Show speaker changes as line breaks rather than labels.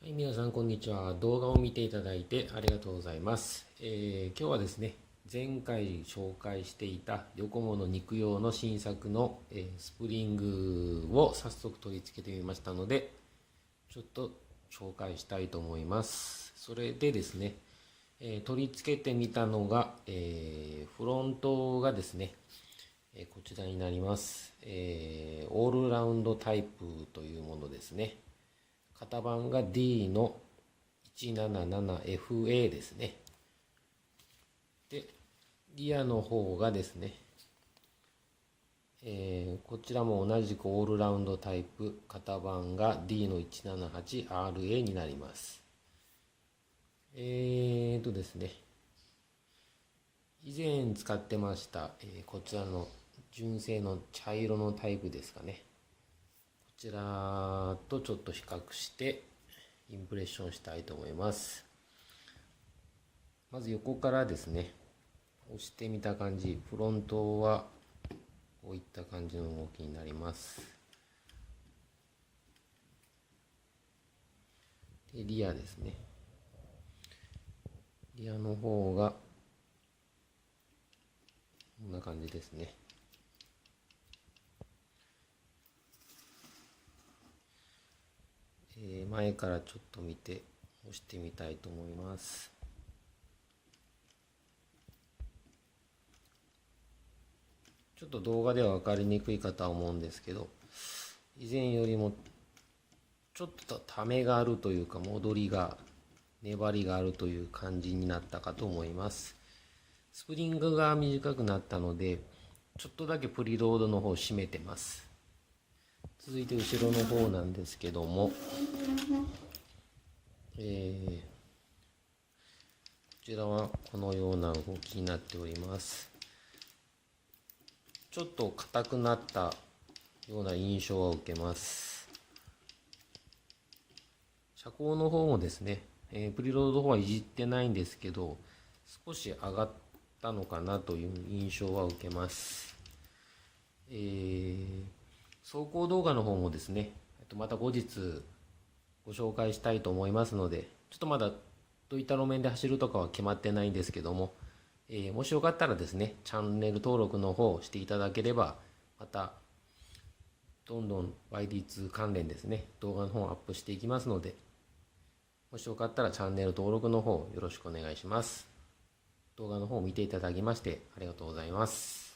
はい、皆さんこんにちは。動画を見ていただいてありがとうございます。今日はですね、前回紹介していたドコモの肉用の新作の、スプリングを早速取り付けてみましたので、ちょっと紹介したいと思います。それでですね、取り付けてみたのが、フロントがですね、こちらになります。オールラウンドタイプというものですね。型番が D の 177FA ですね。で、リアの方がですね、こちらも同じくオールラウンドタイプ、型番が D の 178RA になります。ですね、以前使ってました、こちらの純正の茶色のタイプですかね。こちらとちょっと比較してインプレッションしたいと思います。まず横からですね、押してみた感じ、フロントはこういった感じの動きになります。で、リアですね。リアの方がこんな感じですね。前からちょっと見て押してみたいと思います。ちょっと動画では分かりにくいかとは思うんですけど、以前よりもちょっとためがあるというか、戻りが粘りがあるという感じになったかと思います。スプリングが短くなったので、ちょっとだけプリロードの方を締めてます。続いて後ろの方なんですけども、こちらはこのような動きになっております。ちょっと硬くなったような印象は受けます。車高の方もですね、プリロードの方はいじってないんですけど、少し上がったのかなという印象は受けます。走行動画の方もですね、また後日ご紹介したいと思いますので、ちょっとまだどういった路面で走るとかは決まってないんですけども、もしよかったらですね、チャンネル登録の方をしていただければ、またどんどん YD2 関連ですね、動画の方をアップしていきますので、もしよかったらチャンネル登録の方よろしくお願いします。動画の方を見ていただきましてありがとうございます。